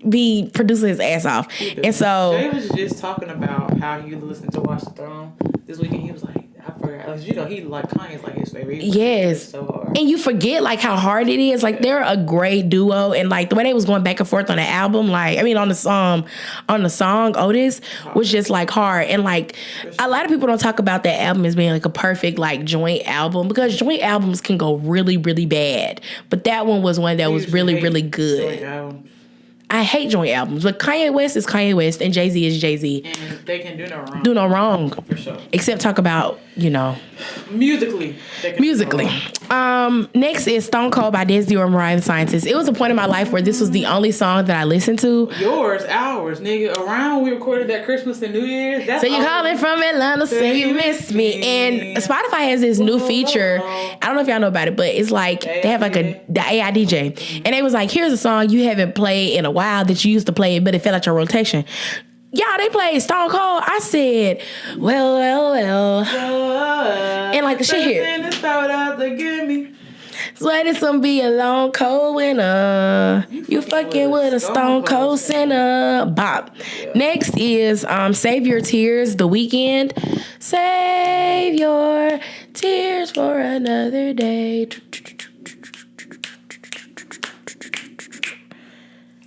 be producing his ass off. And so Jay was just talking about how he listened to Watch the Throne this weekend. He was like, I forgot, like, he like Kanye's like his favorite. Yes, so hard. And you forget like how hard it is. Like they're a great duo, and like the way they was going back and forth on the album, like I mean on the song, Otis was just like hard. And like a lot of people don't talk about that album as being like a perfect like joint album, because joint albums can go really, really bad. But that one was one that was really, really good. I hate joint albums, but Kanye West is Kanye West and Jay-Z is Jay-Z. And they can do no wrong. Do no wrong. For sure. Except talk about, musically. Next is Stone Cold by Dez Dior and Mariah the Scientist. It was a point in my life where this was the only song that I listened to. Yours, ours, nigga. Around we recorded that Christmas and New Year's. So you calling from Atlanta, say you miss me. And Spotify has this new feature. I don't know if y'all know about it, but it's like they have like the AI DJ. And they was like, here's a song you haven't played in a while that you used to play, but it fell out your rotation. Y'all, they played Stone Cold. I said, well. And like the shit here. Swear this gonna be a long cold winter. You fucking with a Stone Cold sinner. Bop. Yeah. Next is Save Your Tears, The Weeknd. Save your tears for another day.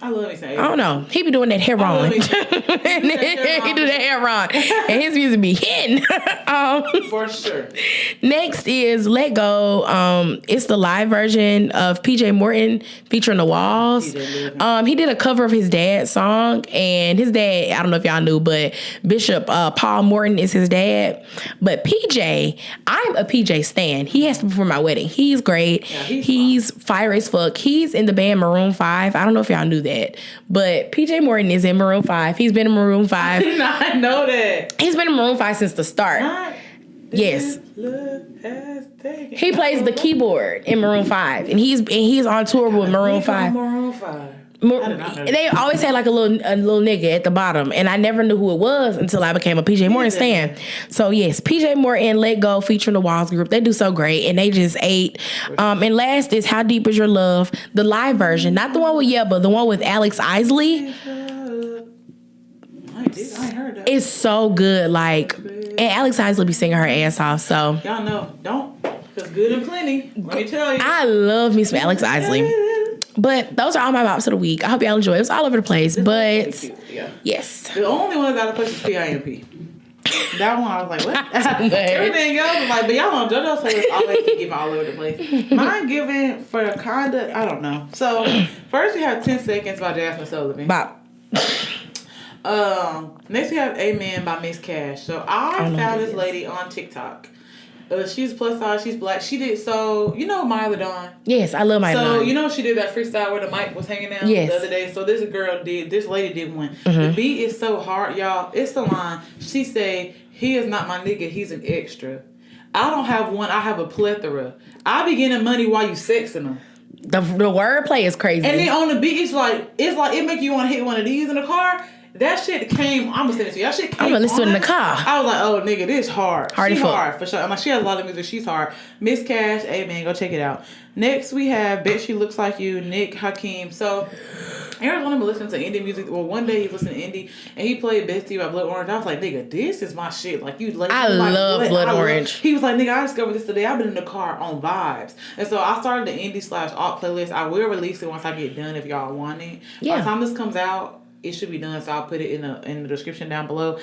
I love me saying. I don't know. He be doing that hair on. He do that hair on. And his music be hitting. For sure. Next is Let Go. It's the live version of PJ Morton featuring The Walls. He did a cover of his dad's song. And his dad, I don't know if y'all knew, but Bishop Paul Morton is his dad. But PJ, I'm a PJ stan. He has to perform my wedding. He's great. Yeah, he's fire as fuck. He's in the band Maroon 5. I don't know if y'all knew that. But PJ Morton is in Maroon 5. He's been in Maroon 5. I did not know that. He's been in Maroon 5 since the start. Yes. He plays the keyboard in Maroon 5. And he's on tour with Maroon 5. Maroon 5. They always had like a little nigga at the bottom, and I never knew who it was until I became a PJ Morton stan. So yes, PJ Morton, Let Go featuring the Walls group. They do so great, and they just ate. And last is How Deep Is Your Love, the live version, not the one with Yebba, the one with Alex Isley. I heard that. It's so good, like, and Alex Isley be singing her ass off. So y'all know, don't, because good and plenty. Let me tell you, I love me some Alex Isley. But those are all my bops of the week. I hope y'all enjoy it. It was all over the place. But yes. The only one that got to push is PIMP. That one I was like, what? Everything else was like, but y'all know JoJo says always giving all over the place. Mine giving for the conduct, I don't know. So first we have 10 Seconds by Jasmine Sullivan. Bop. Next we have Amen by Miss Cash. So I found this lady on TikTok. She's plus size, she's black. She did you know Maya Dawn? Yes, I love Maya Dawn. So you know she did that freestyle where the mic was hanging down the other day. So this lady did one. Mm-hmm. The beat is so hard, y'all. It's the line. She say, "He is not my nigga, he's an extra. I don't have one, I have a plethora. I be getting money while you sexing them." The wordplay is crazy. And then on the beat, it's like it make you want to hit one of these in the car. That shit came. I'm gonna send it to you. That shit came. I'm gonna listen in the car. I was like, oh nigga, this hard. She's fuck. hard for sure. I'm like, she has a lot of music. She's hard. Miss Cash, amen. Go check it out. Next we have Bet She Looks Like You, Nick Hakim. So Aaron's wanted to listen to indie music. Well, one day he listened to indie and he played Best to You by Blood Orange. I was like, nigga, this is my shit. Like you like. I love Blood Orange. He was like, nigga, I discovered this today. I've been in the car on vibes, and so I started the indie/alt playlist. I will release it once I get done if y'all want it. Yeah. By the time this comes out, it should be done, so I'll put it in the description down below.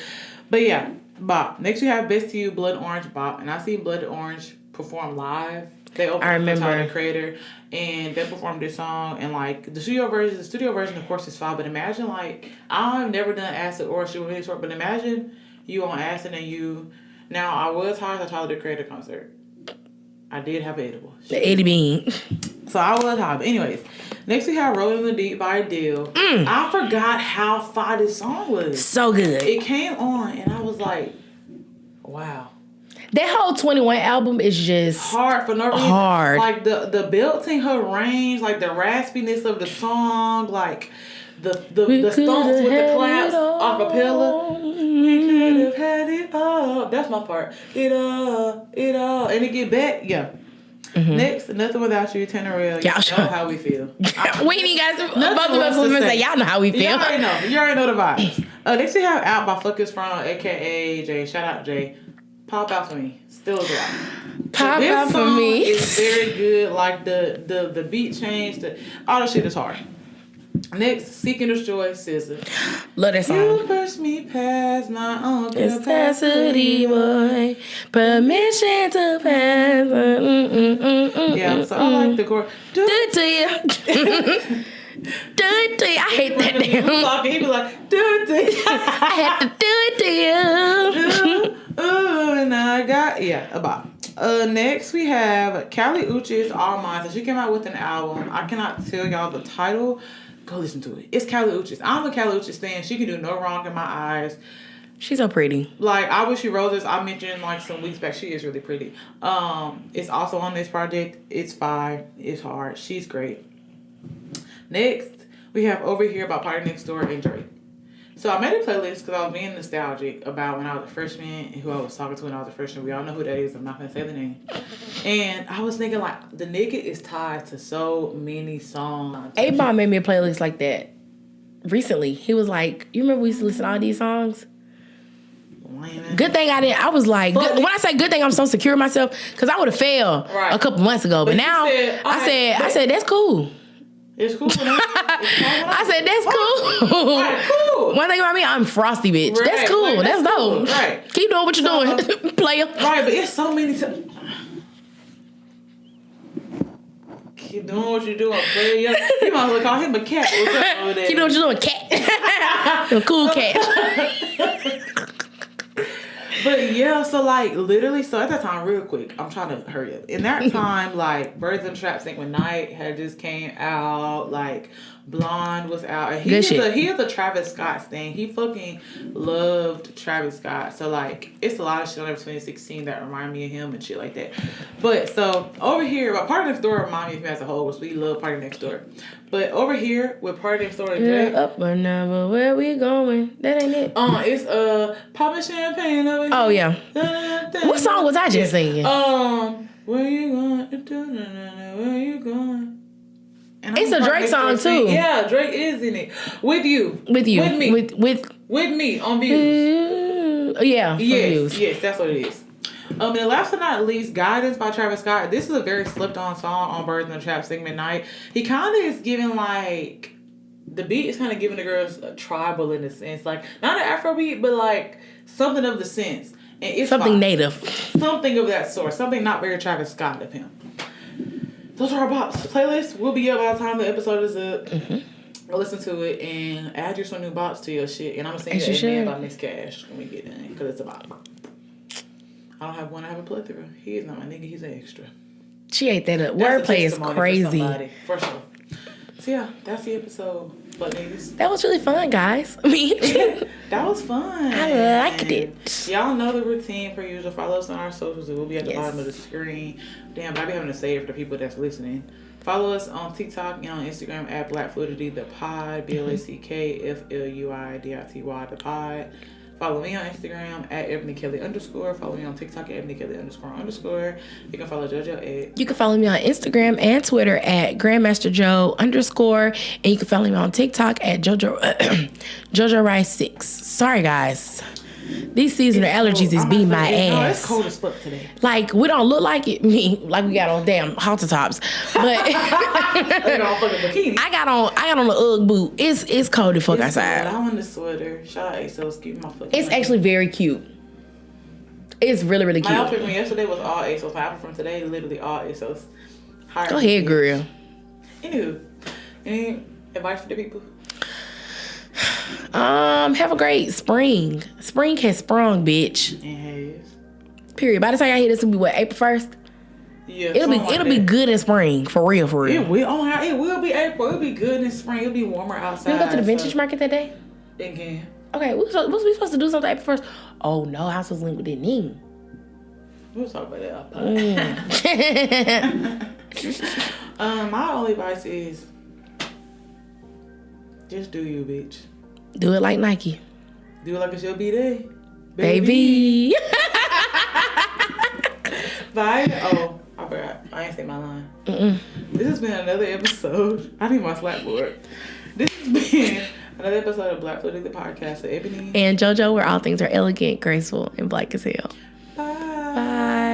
But yeah, Bop. Next we have Best to You, Blood Orange, Bop. And I seen Blood Orange perform live. They opened for Tyler, the Creator, and they performed this song. And like the studio version of course is fine. But imagine like I've never done acid or shit with any sort. But imagine you on acid and you. Now I was high at the Tyler, the Creator concert. I did have an edible. The 80 bean. So I was high. But anyways, next we have Rolling in the Deep by Adele. I forgot how fire this song was. So good. It came on and I was like, wow. That whole 21 album is just hard for no reason. Hard. Like the belting her range, like the raspiness of the song, like the stomps with the claps, acapella. We could have had it all. That's my part. It all. And it get back, yeah. Mm-hmm. Next, Nothing Without You, Tenorel. Y'all know how we feel. We need guys. Both of us women say y'all know how we feel. You already know the vibes. Next we have Out by Fuck Is From, aka Jay. Shout out Jay. Pop Out For Me. Still a drop. Pop Out For Me. It's very good. Like the beat change, all the shit is hard. Next, Seek and Destroy, SZA. Love that song. You push me past my own capacity, boy. Permission to pass. Yeah, so I like the chorus. Do it to you. Do it to you. I hate that damn. He be like, do it to you. I had to do it to you. Ooh, and I got, about. Next we have Kali Uchis, All Mine. So she came out with an album. I cannot tell y'all the title. Go listen to it. It's Kali Uchis. I'm a Kali Uchis fan. She can do no wrong in my eyes. She's so pretty. Like, I Wish You Roses, I mentioned like some weeks back. She is really pretty. It's also on this project. It's fire. It's hard. She's great. Next, we have Over Here by Party Next Door and Drake. So I made a playlist because I was being nostalgic about when I was a freshman and who I was talking to when I was a freshman. We all know who that is. I'm not going to say the name. And I was thinking, like, the nigga is tied to so many songs. A-Bomb made me a playlist like that recently. He was like, you remember we used to listen to all these songs? Good thing I didn't. I was like, when I say good thing, I'm so secure in myself because I would have failed a couple months ago. But now, I said, that's cool. It's cool. I said, that's cool. Right, cool. One thing about me, I'm frosty, bitch. Right, that's cool. Like, that's dope. Cool. Right. Keep doing what you're doing, player. Right, but it's so many times. Keep doing what you're doing, player. You might as well call him a cat. What's up over there? Keep doing what you're doing, cat. A cool cat. But yeah, so like literally, so at that time, real quick, I'm trying to hurry up. In that time, like Birds in the Trap Sink with Night had just came out, like Blonde was out. And he is a Travis Scott thing. He fucking loved Travis Scott. So like it's a lot of shit on 2016 that remind me of him and shit like that. But so over here, Party Next Door remind me of him as a whole, which we love Party Next Door. But over here with Party Next Door and Drake, up or never, where we going? That ain't it. It's popping champagne over here. Oh yeah. What song was I just singing? Where you going? Where you going? And it's a Drake song too. Yeah, Drake is in it. With you. With you. With me. With me on Views. Yeah. Yes, that's what it is. And last but not least, Guidance by Travis Scott. This is a very slept on song on Birds in the Trap Sink Midnight. He kind of is giving like, the beat is kind of giving the girls a tribal in a sense. Like, not an Afro beat, but like something of the sense. And it's something native. Something of that sort. Something not very Travis Scott of him. Those are our bops. Playlist will be up by the time the episode is up. Mm-hmm. Go listen to it and add some new bops to your shit. And I'm going to sing you Man by Miss Cash when we get in because it's a bop. I don't have one. I have a plethora. He is not my nigga. He's an extra. She ate that up. Wordplay is crazy. For sure. So yeah, that's the episode. But niggas. That was really fun, guys. I mean, that was fun. I liked it. Y'all know the routine per usual. Follow us on our socials. It will be at the bottom of the screen. Damn, but I be having to say it for the people that's listening. Follow us on TikTok and on Instagram at Black Fluidity the Pod. BlackFluidity the Pod. Follow me on Instagram at ebony kelly _ Follow me on TikTok at ebony kelly __. You can follow JoJo at... You can follow me on Instagram and Twitter at grandmasterjoe _ and you can follow me on TikTok at JoJo Rice 6. Sorry, guys. These seasonal allergies is beating my ass. No, it's cold as fuck today. Like, we don't look like it. Like we got on damn halter tops. But I got on the Ugg boot. It's cold as fuck outside. I want the sweater. Shout out ASOS. Keep my fucking It's actually very cute. It's really, really cute. My outfit from yesterday was all ASOS. My outfit from today literally all ASOS. Go ahead, girl. Anywho, any advice for the people? Have a great spring. Spring has sprung, bitch. It has. Period. By the time I hear this, will be what, April 1st? Yeah. It'll be good in spring, for real. It will. It will be April. It'll be good in spring. It'll be warmer outside. You go to the vintage market that day? Again. Okay, was we supposed to do something April 1st? Oh no, I was supposed to link with that name. We'll talk about that. My only advice is just do you, bitch. Do it like Nike. Do it like it's your B-Day. Baby. Bye. Oh, I forgot. I ain't say my line. This has been another episode. I need my Slackboard. This has been another episode of Black Fluidity, the podcast of Ebony and JoJo, where all things are elegant, graceful, and black as hell. Bye. Bye.